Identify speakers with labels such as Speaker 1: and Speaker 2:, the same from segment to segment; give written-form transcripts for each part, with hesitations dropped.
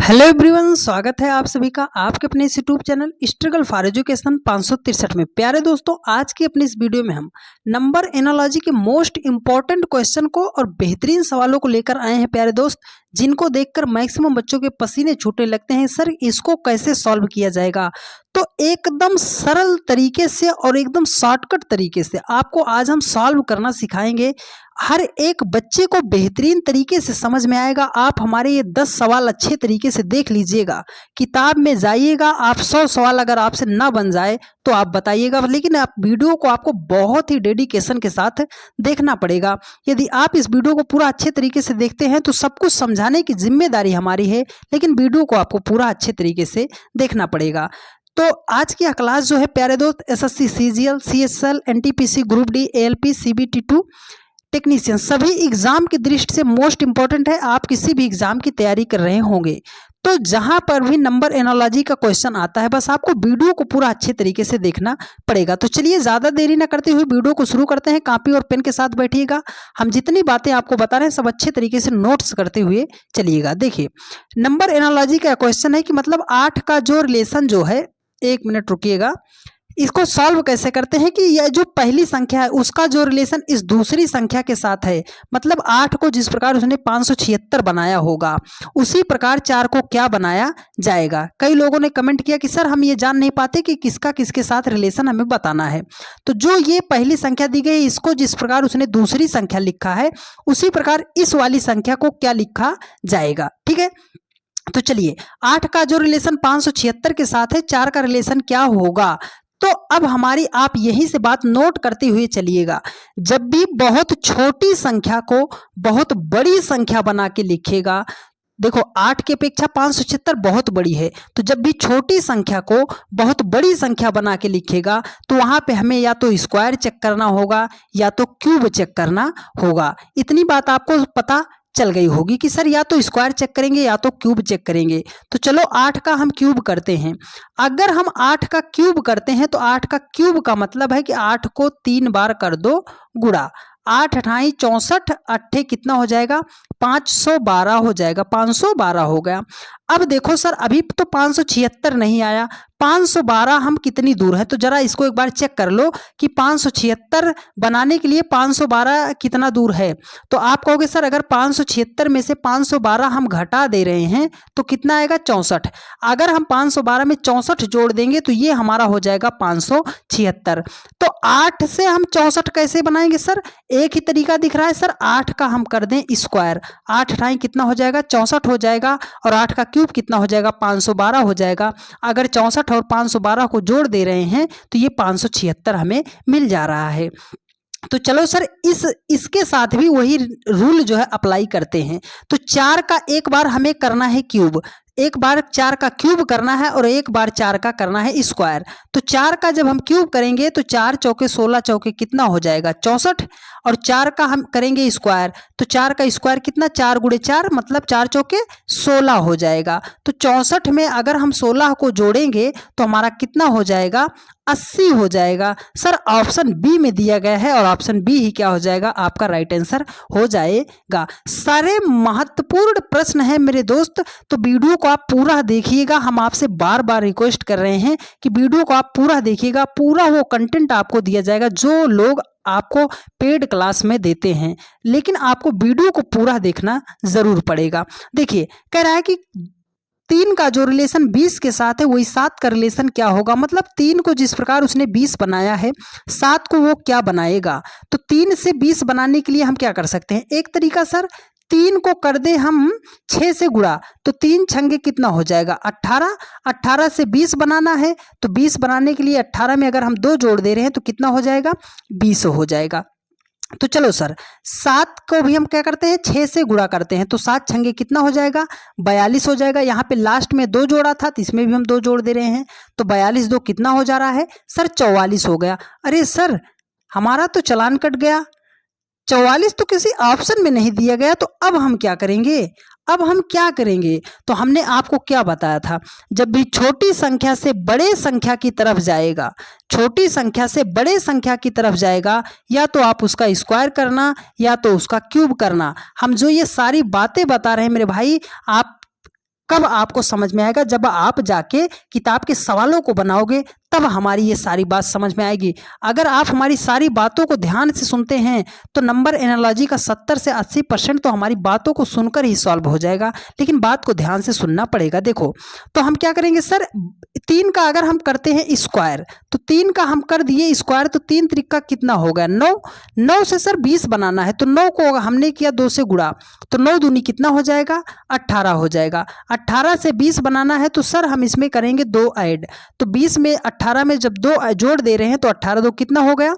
Speaker 1: Hello everyone, स्वागत है आप सभी का आपके अपने इस YouTube channel struggle for education 563 में। प्यारे दोस्तों, आज की अपनी इस वीडियो में हम नंबर एनालॉजी के मोस्ट इंपॉर्टेंट क्वेश्चन को और बेहतरीन सवालों को लेकर आए हैं प्यारे दोस्त, जिनको देखकर मैक्सिमम बच्चों के पसीने छूटने लगते हैं। सर, इसको कैसे सॉल्व किया जाएगा? तो एकदम सरल तरीके से और एकदम शॉर्टकट तरीके से आपको आज हम सॉल्व करना सिखाएंगे। हर एक बच्चे को बेहतरीन तरीके से समझ में आएगा। आप हमारे ये 10 सवाल अच्छे तरीके से देख लीजिएगा, किताब में जाइएगा। आप 100 सवाल अगर आपसे ना बन जाए तो आप बताइएगा, लेकिन आप वीडियो को आपको बहुत ही डेडिकेशन के साथ देखना पड़ेगा। यदि आप इस वीडियो को पूरा अच्छे तरीके से देखते हैं तो सब कुछ समझाने की जिम्मेदारी हमारी है, लेकिन वीडियो को आपको पूरा अच्छे तरीके से देखना पड़ेगा। तो आज की क्लास जो है प्यारे दोस्त, SSC, CGL, CSL, NTPC, group D, ALP, CBT two technician सभी एग्जाम की दृष्टि से मोस्ट इंपॉर्टेंट है। आप किसी भी एग्जाम की तैयारी कर रहे होंगे तो जहां पर भी नंबर एनालॉजी का क्वेश्चन आता है, बस आपको वीडियो को पूरा अच्छे तरीके से देखना पड़ेगा। तो चलिए ज्यादा देरी ना करते हुए वीडियो को शुरू करते हैं। कॉपी और पेन के साथ बैठिएगा। हम जितनी बातें आपको बता रहे हैं सब अच्छे तरीके से नोट्स करते हुए चलिएगा। देखिए, नंबर एनालॉजी का क्वेश्चन है कि मतलब 8 का जो रिलेशन जो है, 1 मिनट रुकिएगा, इसको सॉल्व कैसे करते हैं कि यह जो पहली संख्या है उसका जो रिलेशन इस दूसरी संख्या के साथ है, मतलब 8 को जिस प्रकार उसने 576 बनाया होगा उसी प्रकार 4 को क्या बनाया जाएगा। कई लोगों ने कमेंट किया कि सर हम ये जान नहीं पाते कि किसका किसके साथ रिलेशन हमें बताना है। तो जो ये पहली संख्या दी गई, इसको जिस प्रकार उसने दूसरी संख्या लिखा है उसी प्रकार इस वाली संख्या को क्या लिखा जाएगा। ठीक है, तो चलिए 8 का जो रिलेशन 576 के साथ है, 4 का रिलेशन क्या होगा। तो अब हमारी आप यहीं से बात नोट करते हुए चलिएगा। जब भी बहुत छोटी संख्या को बहुत बड़ी संख्या बना के लिखेगा, देखो 8 की अपेक्षा 576 बहुत बड़ी है, तो जब भी छोटी संख्या को बहुत बड़ी संख्या बना के लिखेगा तो वहां पे हमें या तो स्क्वायर चेक करना होगा या तो क्यूब चेक करना होगा। इतनी बात आपको पता चल गई होगी कि सर या तो स्क्वायर चेक करेंगे या तो क्यूब चेक करेंगे। तो चलो 8 का हम क्यूब करते हैं। अगर हम 8 का क्यूब करते हैं तो 8 का क्यूब का मतलब है कि 8 को 3 बार कर दो गुणा। 8 अठाई 64, अट्ठे कितना हो जाएगा, 512 हो जाएगा, 512 हो गया। अब देखो सर, अभी तो 576 नहीं आया, 512 हम कितनी दूर है, तो जरा इसको एक बार चेक कर लो कि 576 बनाने के लिए 512 कितना दूर है। तो आप कहोगे सर अगर 576 में से 512 हम घटा दे रहे हैं तो कितना आएगा, 64। अगर हम 512 में 64 जोड़ देंगे तो ये हमारा हो जाएगा 576। तो 8 से हम 64 कैसे बनाएंगे सर? एक ही तरीका दिख रहा है सर, 8 का हम कर दें स्क्वायर। 8 अठाई कितना हो जाएगा, 64 हो जाएगा, और 8 का क्यूब कितना हो जाएगा, 512 हो जाएगा। अगर 64 और 512 को जोड़ दे रहे हैं तो ये 576 हमें मिल जा रहा है। तो चलो सर इसके साथ भी वही रूल जो है अप्लाई करते हैं। तो 4 का एक बार हमें करना है क्यूब, एक बार 4 का क्यूब करना है और एक बार 4 का करना है स्क्वायर। तो 4 का जब हम क्यूब करेंगे तो 4 चौके 16 चौके कितना हो जाएगा, 64, और 4 का हम करेंगे स्क्वायर तो 4 का स्क्वायर कितना, 4 गुणे 4 मतलब 4 चौके 16 हो जाएगा। तो 64 में अगर हम 16 को जोड़ेंगे तो हमारा कितना हो जाएगा, 80 हो जाएगा। सर ऑप्शन बी में दिया गया है और ऑप्शन बी ही क्या हो जाएगा, आपका राइट आंसर हो जाएगा। सारे महत्वपूर्ण प्रश्न है मेरे दोस्त, तो वीडियो को आप पूरा देखिएगा। हम आपसे बार बार रिक्वेस्ट कर रहे हैं कि वीडियो को आप पूरा देखिएगा। पूरा वो कंटेंट आपको दिया जाएगा जो लोग आपको पेड क्लास में देते हैं, लेकिन आपको वीडियो को पूरा देखना जरूर पड़ेगा। देखिए, कह रहा है कि 3 का जो रिलेशन 20 के साथ है वही 7 का रिलेशन क्या होगा। मतलब 3 को जिस प्रकार उसने 20 बनाया है, 7 को वो क्या बनाएगा। तो 3 से 20 बनाने के लिए हम क्या कर सकते हैं, एक तरीका सर 3 को कर दे हम 6 से गुणा, तो 3 छंगे कितना हो जाएगा, 18। 18 से 20 बनाना है तो 20 बनाने के लिए 18 में अगर हम 2 जोड़ दे रहे हैं तो कितना हो जाएगा, 20 हो जाएगा। तो चलो सर 7 को भी हम क्या करते हैं, 6 से गुणा करते हैं, तो 7 छंगे कितना हो जाएगा, 42 हो जाएगा। यहाँ पे लास्ट में 2 जोड़ा था तो इसमें भी हम 2 जोड़ दे रहे हैं, तो 42 2 कितना हो जा रहा है सर, 44 हो गया। अरे सर हमारा तो चालान कट गया, 44 तो किसी ऑप्शन में नहीं दिया गया। तो अब हम क्या करेंगे, अब हम क्या करेंगे, तो हमने आपको क्या बताया था, जब भी छोटी संख्या से बड़े संख्या की तरफ जाएगा, छोटी संख्या से बड़े संख्या की तरफ जाएगा, या तो आप उसका स्क्वायर करना या तो उसका क्यूब करना। हम जो ये सारी बातें बता रहे हैं मेरे भाई, आप कब आपको समझ में आएगा? जब आप जाके किताब के सवालों को बनाओगे तब हमारी ये सारी बात समझ में आएगी। अगर आप हमारी सारी बातों को ध्यान से सुनते हैं तो नंबर एनालॉजी का 70 से 80% तो हमारी बातों को सुनकर ही सॉल्व हो जाएगा, लेकिन बात को ध्यान से सुनना पड़ेगा। देखो, तो हम क्या करेंगे सर, 3 का अगर हम करते हैं स्क्वायर, तो 3 का हम कर दिए स्क्वायर, तो 3 त्रिका कितना हो गया? 9। 9 से सर 20 बनाना है, तो 9 को हमने किया 2 से गुणा, तो 9 दूनी कितना हो जाएगा? 18 हो जाएगा। 18 से 20 बनाना है तो सर हम इसमें करेंगे 2 ऐड, तो 20 में 18 में जब 2 जोड़ दे रहे हैं तो 18 2 कितना हो गया?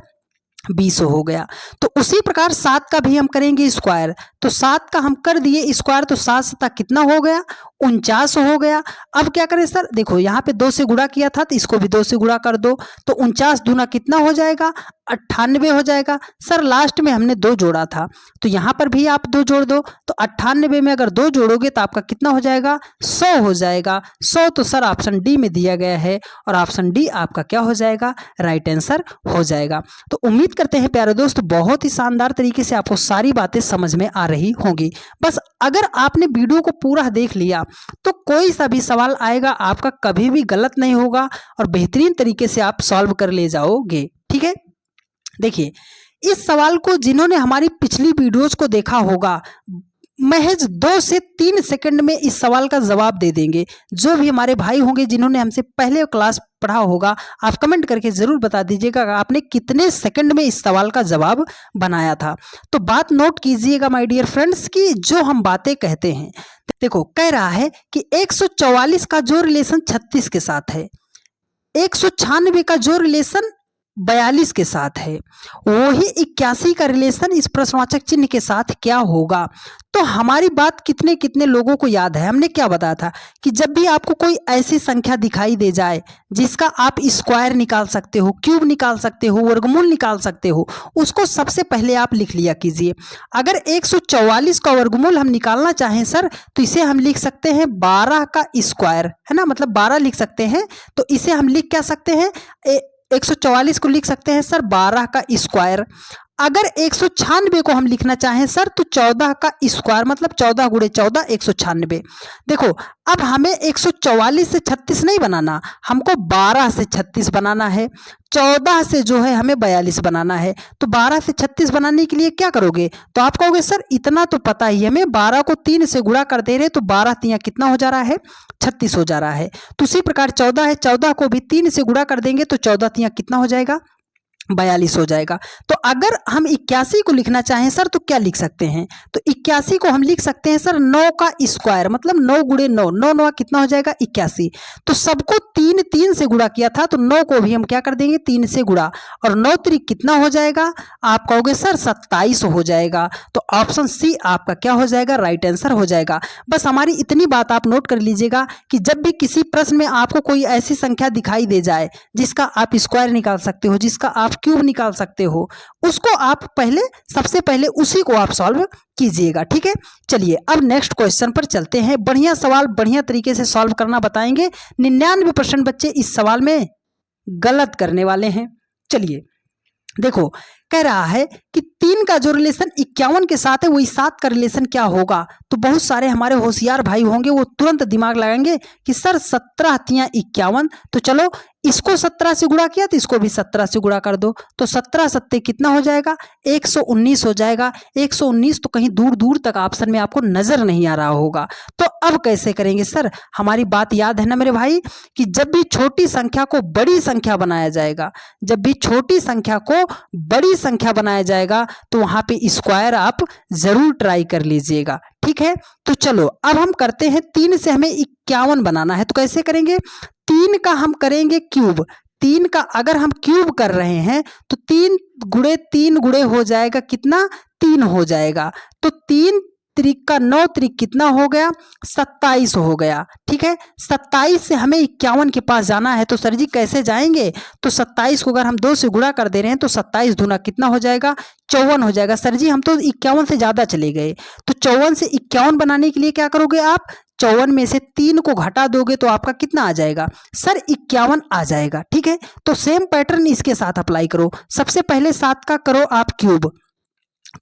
Speaker 1: 20 हो गया। तो उसी प्रकार 7 का भी हम करेंगे स्क्वायर, तो 7 का हम कर दिए स्क्वायर, तो 7 7 कितना हो गया? 49 हो गया। अब क्या करें सर, देखो यहाँ पे 2 से गुणा किया था तो इसको भी 2 से गुणा कर दो, तो 49 दूना कितना हो जाएगा? 98 हो जाएगा। सर लास्ट में हमने 2 जोड़ा था, तो यहाँ पर भी आप 2 जोड़ दो, तो 98 में अगर 2 जोड़ोगे तो आपका कितना हो जाएगा? 100 हो जाएगा। 100 तो सर ऑप्शन डी में दिया गया है, और ऑप्शन डी आपका क्या हो जाएगा? राइट आंसर हो जाएगा। तो उम्मीद करते हैं प्यारे दोस्त बहुत ही शानदार तरीके से आपको सारी बातें समझ में आ रही होंगी। बस अगर आपने वीडियो को पूरा देख लिया तो कोई सा भी सवाल आएगा आपका कभी भी गलत नहीं होगा, और बेहतरीन तरीके से आप सॉल्व कर ले जाओगे। ठीक है, देखिए इस सवाल को जिन्होंने हमारी पिछली वीडियोस को देखा होगा, महज 2 से 3 सेकंड में इस सवाल का जवाब दे देंगे। जो भी हमारे भाई होंगे जिन्होंने हमसे पहले क्लास पढ़ा होगा, आप कमेंट करके जरूर बता दीजिएगा आपने कितने सेकंड में इस सवाल का जवाब बनाया था। तो बात नोट कीजिएगा माय डियर फ्रेंड्स की जो हम बातें कहते हैं। देखो, कह रहा है कि 144 का जो रिलेशन 36 के साथ है, 196 का जो रिलेशन 42 के साथ है, वही 81 का रिलेशन इस प्रश्नवाचक चिन्ह के साथ क्या होगा? तो हमारी बात कितने कितने लोगों को याद है? हमने क्या बताया था कि जब भी आपको कोई ऐसी संख्या दिखाई दे जाए जिसका आप स्क्वायर निकाल सकते हो, क्यूब निकाल सकते हो, वर्गमूल निकाल सकते हो, उसको सबसे पहले आप लिख लिया कीजिए। अगर 144 का वर्गमूल हम निकालना चाहें सर, तो इसे हम लिख सकते हैं 12 का स्क्वायर, है ना, मतलब 12 लिख सकते हैं। तो इसे हम लिख क्या सकते हैं? 144 को लिख सकते हैं सर 12 का स्क्वायर। अगर 196 को हम लिखना चाहें सर, तो 14 का स्क्वायर, मतलब 14 गुणे 14 196। देखो, अब हमें 144 से 36 नहीं बनाना, हमको 12 से 36 बनाना है। 14 से जो है हमें 42 बनाना है। तो 12 से 36 बनाने के लिए क्या करोगे? तो आप कहोगे सर इतना तो पता ही हमें, 12 को 3 से गुणा कर दे रहे, तो 12 तिया कितना हो जा रहा है? 36 हो जा रहा है। तो उसी प्रकार 14 है, 14 को भी 3 से गुणा कर देंगे तो 14 तिया कितना हो जाएगा? 42 हो जाएगा। तो अगर हम 81 को लिखना चाहें सर, तो क्या लिख सकते हैं? तो 81 को हम लिख सकते हैं सर 9 का स्क्वायर, मतलब 9 गुणे 9, 9 9 कितना हो जाएगा? 81। तो सबको 3 3 से गुणा किया था, तो 9 को भी हम क्या कर देंगे? 3 से गुणा, और 9 त्रिक कितना हो जाएगा? आप कहोगे सर 27 हो जाएगा। तो ऑप्शन सी आपका क्या हो जाएगा? राइट आंसर हो जाएगा। बस हमारी इतनी बात आप नोट कर लीजिएगा कि जब भी किसी प्रश्न में आपको कोई ऐसी संख्या दिखाई दे जाए जिसका आप स्क्वायर निकाल सकते हो, जिसका आप क्यूब निकाल सकते हो, उसको आप सबसे पहले उसी को आप सॉल्व कीजिएगा। ठीक है, चलिए अब नेक्स्ट क्वेश्चन पर चलते हैं। बढ़िया सवाल बढ़िया तरीके से सॉल्व करना बताएंगे। 99% बच्चे इस सवाल में गलत करने वाले हैं। चलिए देखो, कह रहा है कि 3 का जो रिलेशन 51 के साथ है वही 7 का रिलेशन क्या होगा? तो बहुत सारे हमारे होशियार भाई होंगे, वो तुरंत दिमाग लगाएंगे कि सर 17 तिया 51, तो चलो इसको 17 से गुणा किया तो इसको भी 17 से गुणा कर दो, तो 17 सत्ते कितना हो जाएगा? 119 हो जाएगा। 119 तो कहीं दूर दूर तक ऑप्शन में आपको नजर नहीं आ रहा होगा। तो अब कैसे करेंगे सर? हमारी बात याद है ना मेरे भाई कि जब भी छोटी संख्या को बड़ी संख्या बनाया जाएगा, जब भी छोटी संख्या को बड़ी संख्या बनाया जाएगा, तो वहां पे स्क्वायर आप जरूर ट्राई कर लीजिएगा। ठीक है, तो चलो अब हम करते हैं 3 से हमें 51 बनाना है, तो कैसे करेंगे? 3 का हम करेंगे क्यूब। 3 का अगर हम क्यूब कर रहे हैं तो 3 गुणे 3 गुणे हो जाएगा कितना? 3 हो जाएगा। तो 3 त्रिक का 9 त्रिक कितना हो गया? 27 हो गया। ठीक है, 27 से हमें 51 के पास जाना है, तो सर जी कैसे जाएंगे? तो 27 को अगर हम 2 से गुणा कर दे रहे हैं तो 27 दूना कितना हो जाएगा? 54 हो जाएगा। सर जी हम तो 51 से ज्यादा चले गए, तो 54 से 51 बनाने के लिए क्या करोगे आप? 54 में से 3 को घटा दोगे तो आपका कितना आ जाएगा? सर 51 आ जाएगा। ठीक है, तो सेम पैटर्न इसके साथ अप्लाई करो। सबसे पहले 7 का करो आप क्यूब,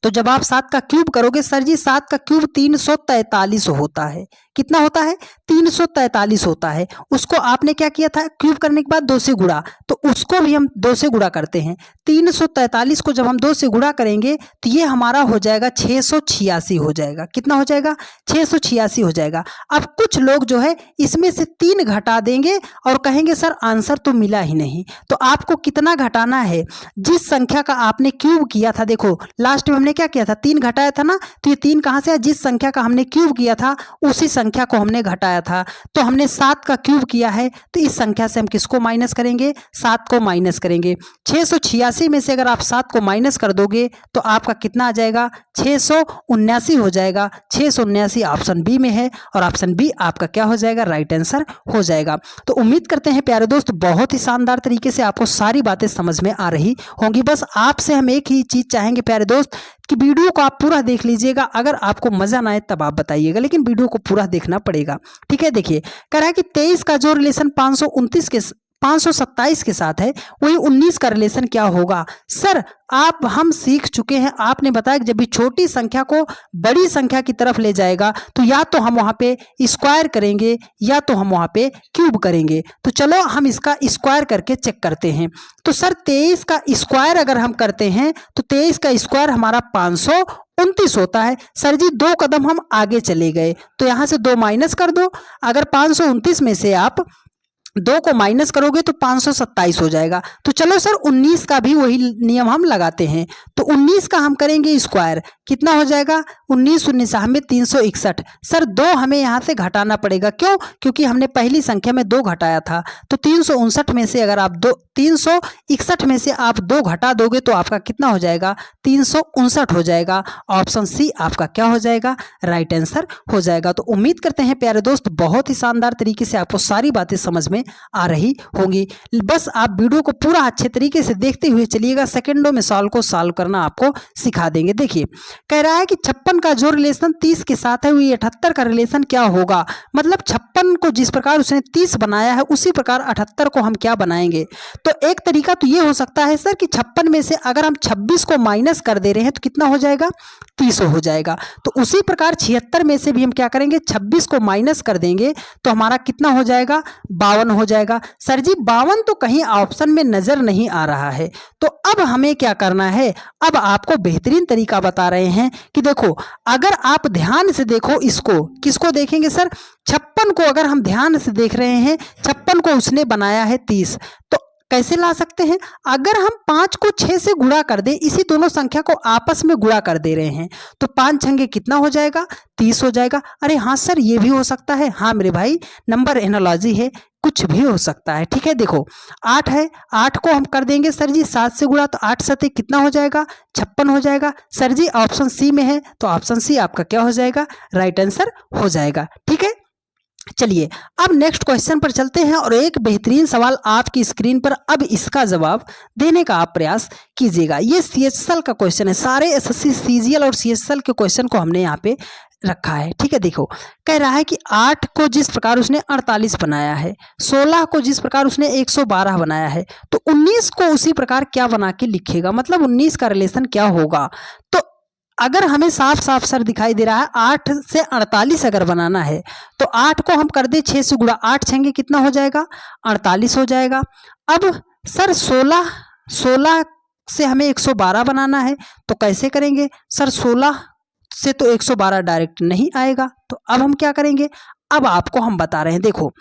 Speaker 1: तो जब आप 7 का क्यूब करोगे, सर जी 7 का क्यूब 343 होता है। कितना होता है 343 होता है। उसको आपने क्या किया था, क्यूब करने के बाद 2 से गुणा, तो उसको भी हम 2 से गुणा करते हैं। 343 को जब हम 2 से गुणा करेंगे तो ये हमारा हो जाएगा 686 हो जाएगा। कितना हो जाएगा 686 हो जाएगा। अब कुछ लोग जो है इसमें से 3 घटा देंगे और कहेंगे सर आंसर तो मिला ही नहीं। तो आपको कितना घटाना है, जिस संख्या का आपने क्यूब किया था, देखो लास्ट में हमने क्या किया था 3 घटाया था ना, तो ये 3 कहाँ से आया, जिस संख्या का हमने क्यूब किया था उसी संख्या को हमने घटाया था। तो हमने 7 का क्यूब किया है, तो इस संख्या से हम किसको माइनस करेंगे, 7 को माइनस करेंगे। 686 में से अगर आप 7 को माइनस कर दोगे तो आपका कितना आ जाएगा 679 हो जाएगा। 679 ऑप्शन बी में है और ऑप्शन बी आपका क्या हो जाएगा, राइट आंसर हो जाएगा। तो उम्मीद करते हैं प्यारे दोस्त बहुत ही शानदार तरीके से आपको सारी बातें समझ में आ रही होंगी। बस आपसे हम एक ही चीज चाहेंगे प्यारे दोस्त कि वीडियो को आप पूरा देख लीजिएगा। अगर आपको मजा ना आए तब आप बताइएगा, लेकिन वीडियो को पूरा देखना पड़ेगा। ठीक है, देखिए कह रहा है कि 23 का जो रिलेशन 527 के साथ है वही 19 का रिलेशन क्या होगा। सर आप हम सीख चुके हैं, आपने बताया कि जब भी छोटी संख्या को बड़ी संख्या की तरफ ले जाएगा तो या तो हम वहां पे स्क्वायर करेंगे या तो हम वहां पे क्यूब करेंगे। तो चलो हम इसका स्क्वायर करके चेक करते हैं। तो सर 23 का स्क्वायर अगर हम करते हैं तो 23 का स्क्वायर हमारा 529 होता है। सर जी 2 कदम हम आगे चले गए, तो यहां से 2 माइनस कर दो। अगर 529 में से आप 2 को माइनस करोगे तो 527 हो जाएगा। तो चलो सर 19 का भी वही नियम हम लगाते हैं। तो 19 का हम करेंगे स्क्वायर, कितना हो जाएगा 19 19 हमें 361। सर 2 हमें यहाँ से घटाना पड़ेगा, क्यों, क्योंकि हमने पहली संख्या में 2 घटाया था। तो 359 में से अगर आप 361 में से आप 2 घटा दोगे तो आपका कितना हो जाएगा 359 हो जाएगा। ऑप्शन सी आपका क्या हो जाएगा, राइट आंसर हो जाएगा। तो उम्मीद करते हैं प्यारे दोस्त बहुत ही शानदार तरीके से आपको सारी बातें समझ में आ रही होंगी। बस आप वीडियो को पूरा अच्छे तरीके से देखते हुए चलिएगा, सेकंडों में सवाल को सॉल्व करना आपको सिखा देंगे। देखिए कह रहा है कि 56 का जो रिलेशन 30 के साथ है वही 78 का रिलेशन क्या होगा। मतलब 56 को जिस प्रकार उसने 30 बनाया है उसी प्रकार 78 को हम क्या बनाएंगे। तो एक तरीका तो ये हो सकता है सर कि 56 में से अगर हम 26 को माइनस कर दे रहे हैं तो कितना हो जाएगा 30 हो जाएगा। तो उसी प्रकार 76 में से भी हम क्या करेंगे 26 को माइनस कर देंगे तो हमारा कितना हो जाएगा 52 हो जाएगा। सर जी 52 तो कहीं ऑप्शन में नजर नहीं आ रहा है। तो अब हमें क्या करना है, अब आपको बेहतरीन तरीका बता रहे हैं कि देखो अगर आप ध्यान से देखो, इसको किसको देखेंगे सर 56 को अगर हम ध्यान से देख रहे हैं 56 को उसने बनाया है 30। तो कैसे ला सकते हैं, अगर हम 5 को 6 से गुणा कर दें, इसी दोनों संख्या को आपस में गुणा कर दे रहे हैं तो 5 छंगे कितना हो जाएगा 30 हो जाएगा। अरे हाँ सर ये भी हो सकता है। हाँ मेरे भाई नंबर एनालॉजी है, कुछ भी हो सकता है। ठीक है, देखो 8 है, 8 को हम कर देंगे सर जी 7 से गुणा, तो 8 सते कितना हो जाएगा 56 हो जाएगा। सर जी ऑप्शन सी में है तो ऑप्शन सी आपका क्या हो जाएगा, राइट आंसर हो जाएगा। ठीक है, चलिए अब नेक्स्ट क्वेश्चन पर चलते हैं और एक बेहतरीन सवाल आपकी स्क्रीन पर, अब इसका जवाब देने का आप प्रयास कीजिएगा। ये CHL का क्वेश्चन है, सारे SSC CGL और CHL के क्वेश्चन को हमने यहाँ पे रखा है। ठीक है, देखो कह रहा है कि 8 को जिस प्रकार उसने 48 बनाया है, 16 को जिस प्रकार उसने 112 बनाया है, तो 19 को उसी प्रकार क्या बना के लिखेगा, मतलब 19 का रिलेशन क्या होगा। तो अगर हमें साफ साफ सर दिखाई दे रहा है 8 से 48 अगर बनाना है तो 8 को हम कर दे 6 से गुणा, 8 छेंगे कितना हो जाएगा 48 हो जाएगा। अब सर 16 से हमें 112 बनाना है तो कैसे करेंगे सर, 16 से तो 112 डायरेक्ट नहीं आएगा। तो अब हम क्या करेंगे, अब आपको हम बता रहे हैं, देखो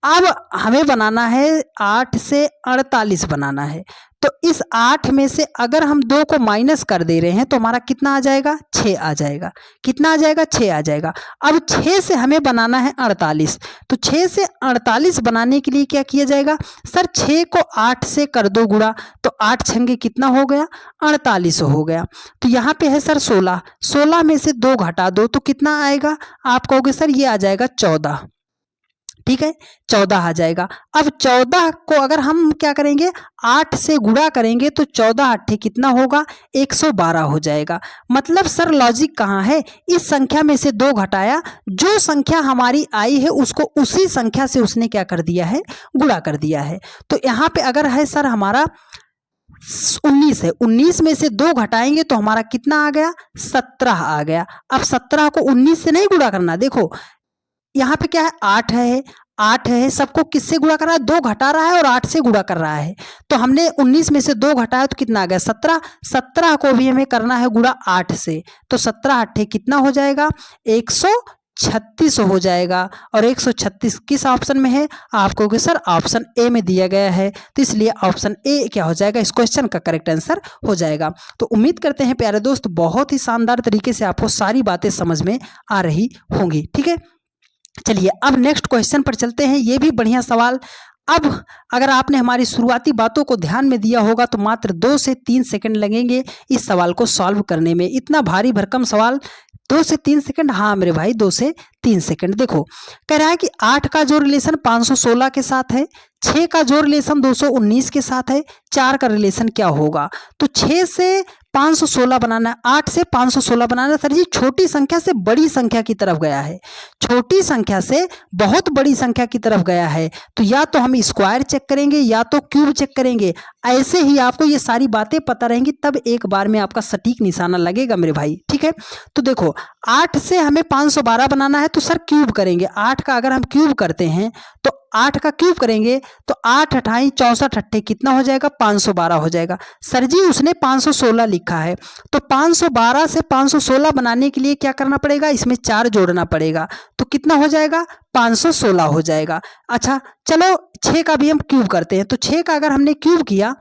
Speaker 1: अब हमें बनाना है 8 से 48 बनाना है। तो इस 8 में से अगर हम 2 को माइनस कर दे रहे हैं तो हमारा कितना आ जाएगा 6 आ जाएगा। कितना आ जाएगा 6 आ जाएगा। अब 6 से हमें बनाना है 48, तो 6 से 48 बनाने के लिए क्या किया जाएगा सर, 6 को 8 से कर दो गुणा, तो 8 छंगे कितना हो गया 48 हो गया। तो यहाँ पे है सर 16 में से 2 घटा दो तो कितना आएगा, आप कहोगे सर ये आ जाएगा 14। ठीक है 14 आ जाएगा। अब 14 को अगर हम क्या करेंगे 8 से गुणा करेंगे तो 14 8 कितना होगा 112 हो जाएगा। मतलब सर लॉजिक कहाँ है, इस संख्या में से 2 घटाया, जो संख्या हमारी आई है उसको उसी संख्या से उसने क्या कर दिया है गुणा कर दिया है। तो यहाँ पे अगर है सर हमारा 19 है, 19 में से 2 घटाएंगे तो हमारा कितना आ गया 17 आ गया। अब 17 को 19 से नहीं गुणा करना, देखो यहाँ पे क्या है 8 है, सबको किससे गुणा कर रहा है, 2 घटा रहा है और 8 से गुणा कर रहा है। तो हमने 19 में से 2 घटाया तो कितना आ गया 17। 17 को भी हमें करना है गुणा 8 से, तो 17 8 कितना हो जाएगा 136 हो जाएगा। और 136 किस ऑप्शन में है, आपको कि सर ऑप्शन ए में दिया गया है, तो इसलिए ऑप्शन ए क्या हो जाएगा, इस क्वेश्चन का करेक्ट आंसर हो जाएगा। तो उम्मीद करते हैं प्यारे दोस्त बहुत ही शानदार तरीके से आपको सारी बातें समझ में आ रही होंगी। ठीक है, चलिए अब नेक्स्ट क्वेश्चन पर चलते हैं। ये भी बढ़िया सवाल। अब अगर आपने हमारी शुरुआती बातों को ध्यान में दिया होगा तो मात्र 2 से 3 सेकंड लगेंगे इस सवाल को सॉल्व करने में। इतना भारी भरकम सवाल 2 से 3 सेकंड, हाँ मेरे भाई 2 से 3 सेकंड। देखो कह रहा है कि 8 का जो रिलेशन 516 के साथ है, 6 का जो रिलेशन 219 के साथ है, 4 का रिलेशन क्या होगा। तो 6 से 516 बनाना है, 8 से 516 बनाना है। सर जी छोटी संख्या से बड़ी संख्या की तरफ गया है, छोटी संख्या से बहुत बड़ी संख्या की तरफ गया है, तो या तो हम स्क्वायर चेक करेंगे या तो क्यूब चेक करेंगे। ऐसे ही आपको ये सारी बातें पता रहेंगी, तब एक बार में आपका सटीक निशाना लगेगा मेरे भाई। ठीक है, तो देखो 8 से हमें 512 बनाना है, तो सर क्यूब करेंगे। 8 का अगर हम क्यूब करते हैं तो 8 का क्यूब करेंगे तो 8 अठाई 64 अट्ठे कितना हो जाएगा 512 हो जाएगा। सर जी उसने 516 लिखा है, तो 512 से 516 बनाने के लिए क्या करना पड़ेगा, इसमें 4 जोड़ना पड़ेगा, तो कितना हो जाएगा 516 हो जाएगा। अच्छा चलो 6 का भी हम क्यूब करते हैं, तो 6 का अगर हमने क्यूब किया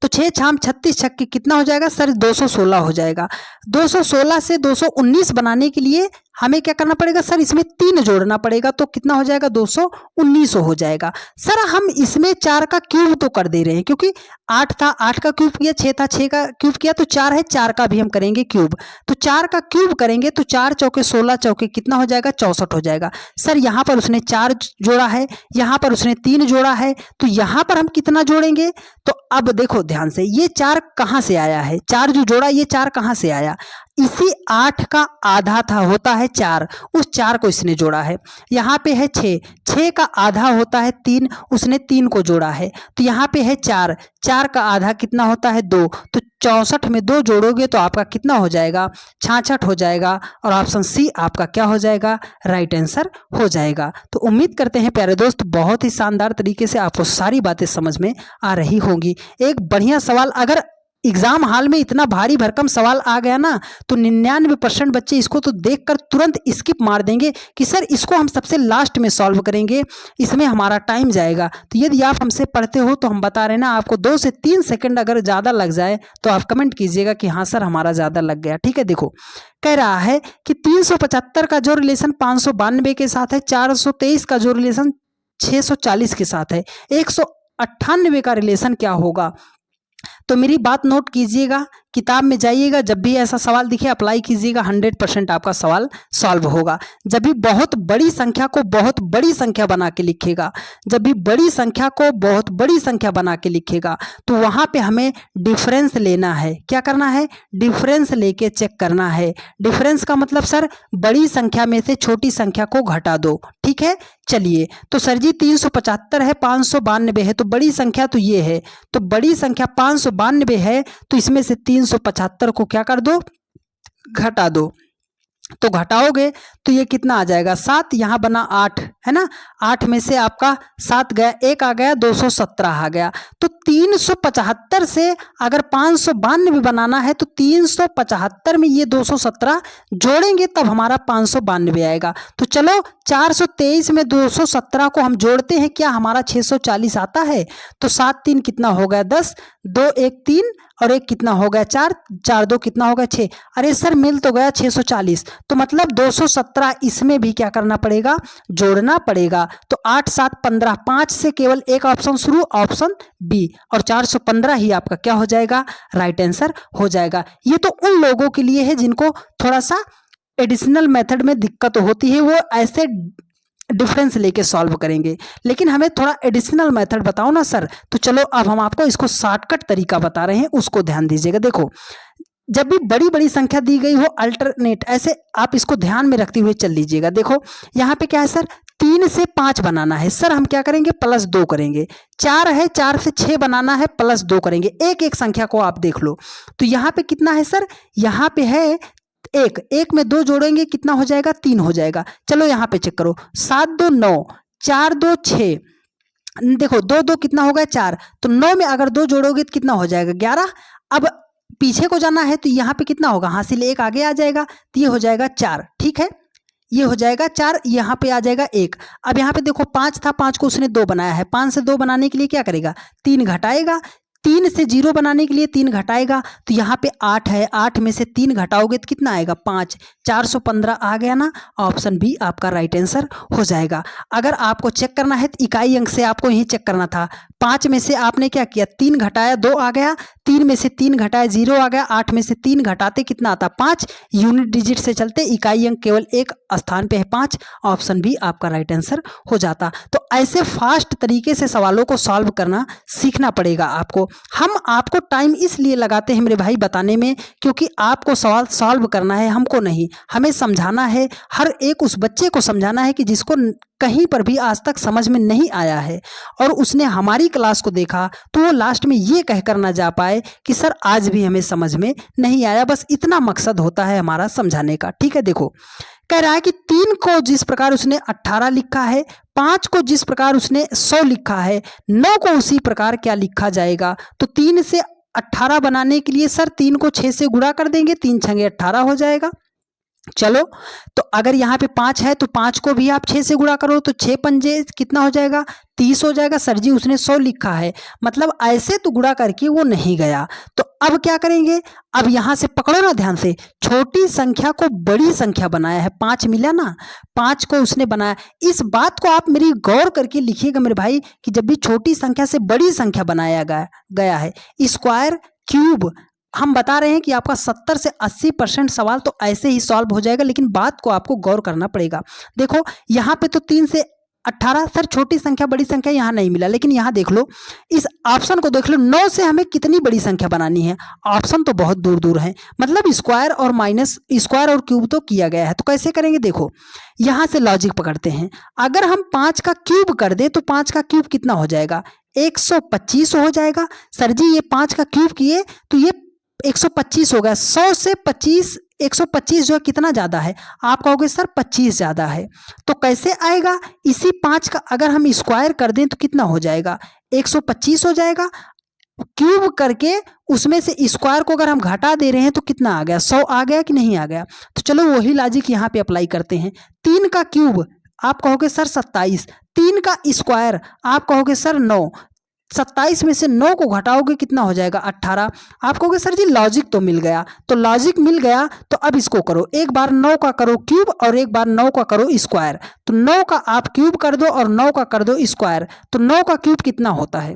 Speaker 1: तो 6 छाम 36 छक्के कितना हो जाएगा सर 216 हो जाएगा। 216 से 219 बनाने के लिए हमें क्या करना पड़ेगा सर, इसमें 3 जोड़ना पड़ेगा, तो कितना हो जाएगा 219 हो जाएगा। सर हम इसमें 4 का क्यूब तो कर दे रहे हैं, क्योंकि 8 था 8 का क्यूब किया, 6 था 6 का क्यूब किया, तो 4 है 4 का भी हम करेंगे क्यूब। तो 4 का क्यूब करेंगे तो 4 चौके 16 चौके कितना हो जाएगा 64 हो जाएगा। सर यहाँ पर उसने 4 जोड़ा है, यहाँ पर उसने 3 जोड़ा है, तो यहाँ पर हम कितना जोड़ेंगे। तो अब देखो ध्यान से ये 4 कहाँ से आया है, 4 जो जोड़ा ये 4 कहाँ से आया, इसी 8 का आधा था होता है 4, उस 4 को इसने जोड़ा है। यहाँ पे है 6 का आधा होता है 3, उसने 3 को जोड़ा है। तो यहाँ पे है 4 का आधा कितना होता है 2, तो 64 में 2 जोड़ोगे तो आपका कितना हो जाएगा 66 हो जाएगा। और ऑप्शन सी आपका क्या हो जाएगा, राइट आंसर हो जाएगा। तो उम्मीद करते हैं प्यारे दोस्त बहुत ही शानदार तरीके से आपको सारी बातें समझ में आ रही होंगी। एक बढ़िया सवाल, अगर एग्जाम हॉल में इतना भारी भरकम सवाल आ गया ना तो 99% बच्चे इसको तो देखकर तुरंत स्किप मार देंगे कि सर इसको हम सबसे लास्ट में सॉल्व करेंगे, इसमें हमारा टाइम जाएगा। तो यदि आप हमसे पढ़ते हो तो हम बता रहे हैं ना, आपको 2 से 3 सेकंड अगर ज़्यादा लग जाए तो आप कमेंट कीजिएगा कि हाँ सर हमारा ज़्यादा लग गया। ठीक है, देखो कह रहा है कि 375 का जो रिलेशन 592 के साथ है, 423 का जो रिलेशन 640 के साथ है, 198 का रिलेशन क्या होगा। तो मेरी बात नोट कीजिएगा, किताब में जाइएगा, जब भी ऐसा सवाल दिखे अप्लाई कीजिएगा, 100% आपका सवाल सॉल्व होगा। जब भी बहुत बड़ी संख्या को बहुत बड़ी संख्या बना के लिखेगा, जब भी बड़ी संख्या को बहुत बड़ी संख्या बना के लिखेगा तो वहाँ पे हमें डिफरेंस लेना है। क्या करना है, डिफरेंस लेके चेक करना है। डिफरेंस का मतलब सर बड़ी संख्या में से छोटी संख्या को घटा दो। ठीक है, चलिए तो सर जी 375 है, 592 है, तो बड़ी संख्या तो ये है, तो बड़ी संख्या 592 है, तो इसमें से 375 को क्या कर दो, घटा दो। तो घटाओगे तो ये कितना आ जाएगा 7, यहाँ बना 8 है ना, 8 में से आपका 7 गया, 1 आ गया, 217 आ गया। तो 375 से अगर 592 बनाना है तो 375 में ये 217 जोड़ेंगे तब हमारा 592 आएगा। तो चलो 423 में 217 को हम जोड़ते हैं, क्या हमारा 640 आता है। तो 7 3 कितना हो गया 10, 2 1 3 और 1 कितना हो गया 4, 4 2 कितना हो गया 6। अरे सर मिल तो गया 640, तो मतलब 217 इसमें भी क्या करना पड़ेगा, जोड़ना पड़ेगा। तो 8 7 15, 5 से केवल एक ऑप्शन शुरू, ऑप्शन बी, और 415 ही आपका क्या हो जाएगा, राइट आंसर हो जाएगा। ये तो उन लोगों के लिए है जिनको थोड़ा सा एडिशनल मेथड में दिक्कत होती है, वो ऐसे डिफरेंस लेके सॉल्व करेंगे, लेकिन हमें थोड़ा एडिशनल मेथड बताओ ना सर। तो चलो अब हम आपको इसको शॉर्टकट तरीका बता रहे हैं, उसको ध्यान दीजिएगा। देखो जब भी बड़ी बड़ी संख्या दी गई हो अल्टरनेट, ऐसे आप इसको ध्यान में रखते हुए चल लीजिएगा। देखो यहाँ पे क्या है सर, 3 से 5 बनाना है, सर हम क्या करेंगे +2 करेंगे। 4 है, 4 से 6 बनाना है, +2 करेंगे। एक एक संख्या को आप देख लो, तो यहाँ पे कितना है सर, यहाँ पे है एक एक में 2 जोड़ेंगे कितना हो जाएगा, 3 हो जाएगा। चलो यहाँ पे चेक करो, 7 2 9, 4 2 6, देखो 2 2 कितना हो गया 4, तो 9 में अगर 2 जोड़ोगे तो कितना हो जाएगा 11। अब पीछे को जाना है तो यहाँ पे कितना होगा, हासिल 1 आगे आ जाएगा, तो ये हो जाएगा 4। ठीक है, ये हो जाएगा 4, यहाँ पे आ जाएगा 1। अब यहाँ पे देखो 5 था, 5 को उसने 2 बनाया है, 5 से 2 बनाने के लिए क्या करेगा, 3 घटाएगा, 3 से 0 बनाने के लिए 3 घटाएगा, तो यहाँ पे 8 है, 8 में से 3 घटाओगे तो कितना आएगा 5, 415 आ गया ना। ऑप्शन बी आपका राइट आंसर हो जाएगा। अगर आपको चेक करना है तो इकाई अंक से आपको यही चेक करना था। 5 में से आपने क्या किया, 3 घटाया 2 आ गया, 3 में से 3 घटाया 0 आ गया, 8 में से 3 घटाते कितना आता 5, यूनिट डिजिट से चलते इकाई अंक केवल एक स्थान पे है 5। ऑप्शन बी आपका राइट आंसर हो जाता। तो ऐसे फास्ट तरीके से सवालों को सॉल्व करना सीखना पड़ेगा आपको। हम आपको टाइम इसलिए लगाते हैं मेरे भाई बताने में, क्योंकि आपको सवाल सॉल्व करना है, हमको नहीं, हमें समझाना है। हर एक उस बच्चे को समझाना है कि जिसको कहीं पर भी आज तक समझ में नहीं आया है और उसने हमारी क्लास को देखा तो वो लास्ट में ये कहकर ना जा पाए कि सर आज भी हमें समझ में नहीं आया। बस इतना मकसद होता है हमारा समझाने का। ठीक है, देखो कह रहा है कि 3 को जिस प्रकार उसने 18 लिखा है, 5 को जिस प्रकार उसने 100 लिखा है, 9 को उसी प्रकार क्या लिखा जाएगा। तो 3 से 18 बनाने के लिए सर 3 को 6 से गुणा कर देंगे, 3 छंगे 18 हो जाएगा। चलो, तो अगर यहाँ पे 5 है तो 5 को भी आप 6 से गुणा करो, तो 6 पंजे कितना हो जाएगा 30 हो जाएगा। सर जी उसने 100 लिखा है, मतलब ऐसे तो गुणा करके वो नहीं गया। तो अब क्या करेंगे, अब यहाँ से पकड़ो ना ध्यान से, छोटी संख्या को बड़ी संख्या बनाया है, 5 मिला ना, 5 को उसने बनाया। इस बात को आप मेरी गौर करके लिखिएगा मेरे भाई कि जब भी छोटी संख्या से बड़ी संख्या बनाया गया है, स्क्वायर क्यूब, हम बता रहे हैं कि आपका 70 से 80% सवाल तो ऐसे ही सॉल्व हो जाएगा, लेकिन बात को आपको गौर करना पड़ेगा। देखो यहाँ पे तो 3 से 18, सर छोटी संख्या बड़ी संख्या यहाँ नहीं मिला, लेकिन यहाँ देख लो, इस ऑप्शन को देख लो, 9 से हमें कितनी बड़ी संख्या बनानी है, ऑप्शन तो बहुत दूर दूर है, मतलब स्क्वायर और माइनस स्क्वायर और क्यूब तो किया गया है। तो कैसे करेंगे, देखो यहाँ से लॉजिक पकड़ते हैं। अगर हम 5 का क्यूब कर दें तो 5 का क्यूब कितना हो जाएगा 125 हो जाएगा। सर जी ये 5 का क्यूब किए तो ये 125 हो गया। 100 से 25, 125 जो है कितना ज़्यादा है, आप कहोगे सर 25 ज़्यादा है। तो कैसे आएगा, इसी 5 का अगर हम स्क्वायर कर दें तो कितना हो जाएगा 125 हो जाएगा। क्यूब करके उसमें से स्क्वायर को अगर हम घटा दे रहे हैं तो कितना आ गया 100 आ गया कि नहीं आ गया। तो चलो वही लॉजिक यहाँ पे अप्लाई करते हैं। 3 का क्यूब आप कहोगे सर 27, 3 का स्क्वायर आप कहोगे सर 9, 27 में से 9 को घटाओगे कितना हो जाएगा 18। आप कहोगे सर जी लॉजिक तो मिल गया, तो लॉजिक मिल गया तो अब इसको करो, एक बार 9 का करो क्यूब और एक बार 9 का करो स्क्वायर। तो 9 का आप क्यूब कर दो और 9 का कर दो स्क्वायर, तो 9 का क्यूब कितना होता है,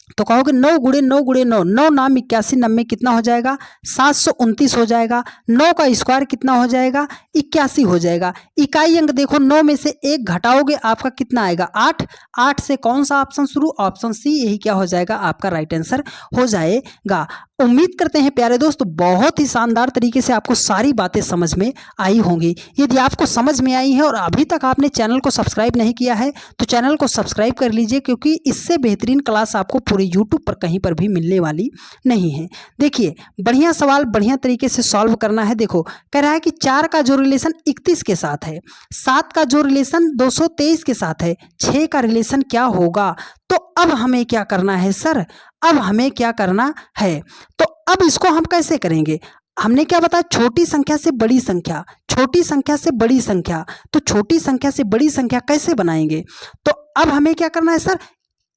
Speaker 1: तो कहोगे 9 गुणे 9 गुणे 9, 9 नाम 81, 90 कितना हो जाएगा 729 हो जाएगा। 9 का स्क्वायर कितना हो जाएगा 81 हो जाएगा। इकाई अंक देखो 9 में से 1 घटाओगे आपका कितना आएगा 8, 8 से कौन सा ऑप्शन शुरू, ऑप्शन सी, यही क्या हो जाएगा आपका राइट आंसर हो जाएगा। उम्मीद करते हैं प्यारे दोस्त बहुत ही शानदार तरीके से आपको सारी बातें समझ में आई होंगी। यदि आपको समझ में आई है और अभी तक आपने चैनल को सब्सक्राइब नहीं किया है तो चैनल को सब्सक्राइब कर लीजिए, क्योंकि इससे बेहतरीन क्लास आपको पूरे यूट्यूब पर कहीं पर भी मिलने वाली नहीं है। देखिए बढ़िया सवाल बढ़िया तरीके से सॉल्व करना है। देखो कह रहा है कि 4 का जो रिलेशन 31 के साथ है, 7 का जो रिलेशन 223 के साथ है, 6 का रिलेशन क्या होगा। तो अब हमें क्या करना है सर, अब हमें क्या करना है, तो अब इसको हम कैसे करेंगे। हमने क्या बताया, छोटी संख्या से बड़ी संख्या, छोटी संख्या से बड़ी संख्या, तो छोटी संख्या से बड़ी संख्या कैसे बनाएंगे। तो अब हमें क्या करना है सर,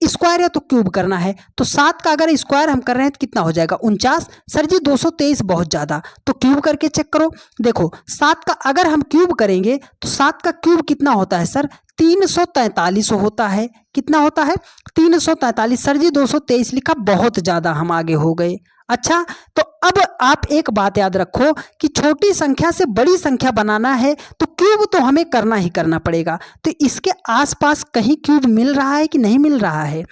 Speaker 1: स्क्वायर या तो क्यूब करना है। तो 7 का अगर स्क्वायर हम कर रहे हैं तो कितना हो जाएगा 49। सर जी 223 बहुत ज़्यादा, तो क्यूब करके चेक करो। देखो 7 का अगर हम क्यूब करेंगे तो 7 का क्यूब कितना होता है सर 343 होता है। कितना होता है 343। सर जी 223 लिखा, बहुत ज़्यादा हम आगे हो गए। अच्छा, तो अब आप एक बात याद रखो कि छोटी संख्या से बड़ी संख्या बनाना है तो क्यूब तो हमें करना ही करना पड़ेगा। तो इसके आसपास कहीं क्यूब मिल रहा है कि नहीं मिल रहा है,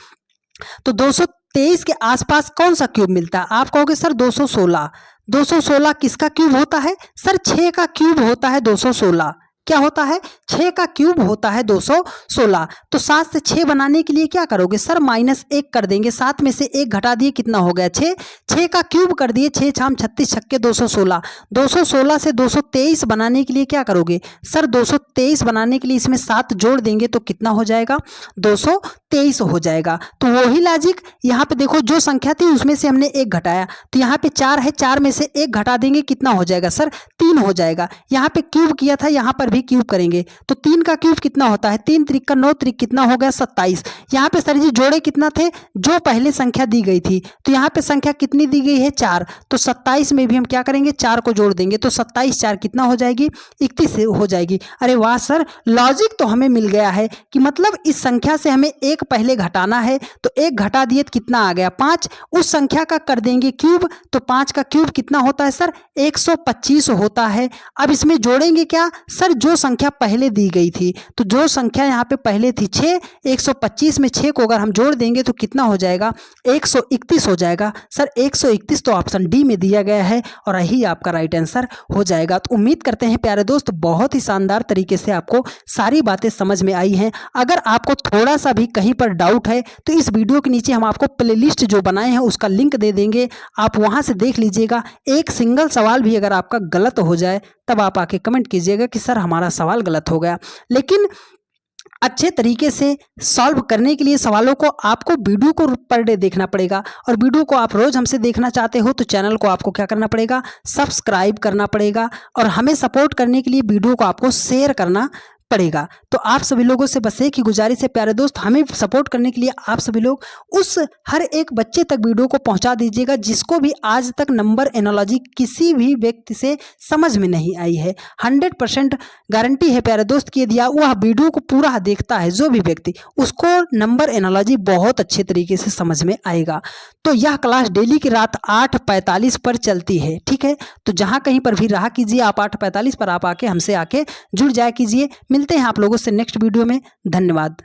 Speaker 1: तो 223 के आसपास कौन सा क्यूब मिलता है। आप कहोगे सर 216, 216 किसका क्यूब होता है सर 6 का क्यूब होता है 216। क्या होता है, 6 का क्यूब होता है 216। तो 7 से 6 बनाने के लिए क्या करोगे सर, -1 कर देंगे, 7 में से 1 घटा दिए, कितना हो गया 6, 6 का क्यूब कर दिए, 6 छाम 36 छक्के 216, 216 से 223 बनाने के लिए क्या करोगे सर, 223 बनाने के लिए इसमें 7 जोड़ देंगे तो कितना हो जाएगा, 223 हो जाएगा। तो वही लॉजिक यहाँ पे देखो, जो संख्या थी उसमें से हमने 1 घटाया, तो यहाँ पे 4 है, 4 में से 1 घटा देंगे, कितना हो जाएगा सर, 3 हो जाएगा। यहाँ पे क्यूब किया था, यहाँ पर भी क्यूब करेंगे, तो 3 का क्यूब कितना होता है, 3 त्रिक का 9 त्रिक कितना हो गया 27। यहाँ पे सर जी जोड़े कितना थे, जो पहले संख्या दी गई थी, तो यहाँ पे संख्या कितनी दी गई है 4, तो 27 में भी हम क्या करेंगे 4 को जोड़ देंगे, तो 27 4 कितना हो जाएगी 31 हो जाएगी। अरे वाह सर, लॉजिक तो हमें मिल गया है कि मतलब इस संख्या से हमें 1 पहले घटाना है, तो 1 घटा दिए तो कितना आ गया 5, उस संख्या का कर देंगे क्यूब, तो 5 का क्यूब कितना होता है सर, 125 होता है। अब इसमें जोड़ेंगे क्या सर, जो संख्या पहले दी गई थी, तो जो संख्या यहाँ पे पहले थी 6, 125 में 6 को अगर हम जोड़ देंगे तो कितना हो जाएगा 131 हो जाएगा। सर 131 तो ऑप्शन डी में दिया गया है और यही आपका राइट आंसर हो जाएगा। तो उम्मीद करते हैं प्यारे दोस्त बहुत ही शानदार तरीके से आपको सारी बातें समझ में आई हैं। अगर आपको थोड़ा सा भी कहीं पर डाउट है तो इस वीडियो के नीचे हम आपको प्लेलिस्ट जो बनाए हैं उसका लिंक दे देंगे, आप वहां से देख लीजिएगा। एक सिंगल सवाल भी अगर आपका गलत हो जाए तब आप आके कमेंट कीजिएगा कि सर हमारा सवाल गलत हो गया। लेकिन अच्छे तरीके से सॉल्व करने के लिए सवालों को आपको वीडियो को पर डे देखना पड़ेगा, और वीडियो को आप रोज हमसे देखना चाहते हो तो चैनल को आपको क्या करना पड़ेगा, सब्सक्राइब करना पड़ेगा, और हमें सपोर्ट करने के लिए वीडियो को आपको शेयर करना पड़ेगा। तो आप सभी लोगों से बस एक ही गुजारिश है प्यारे दोस्त, हमें सपोर्ट करने के लिए आप सभी लोग उस हर एक बच्चे तक वीडियो को पहुंचा दीजिएगा जिसको भी आज तक नंबर एनालॉजी किसी भी व्यक्ति से समझ में नहीं आई है। 100% गारंटी है प्यारे दोस्त कि यदि वह वीडियो को पूरा देखता है जो भी व्यक्ति, उसको नंबर एनालॉजी बहुत अच्छे तरीके से समझ में आएगा। तो यह क्लास डेली की रात 8:45 पर चलती है, ठीक है। तो जहाँ कहीं पर भी रहा कीजिए, आप 8:45 पर आप आके हमसे आके जुड़ जाया कीजिए। मिलते हैं आप लोगों से नेक्स्ट वीडियो में। धन्यवाद।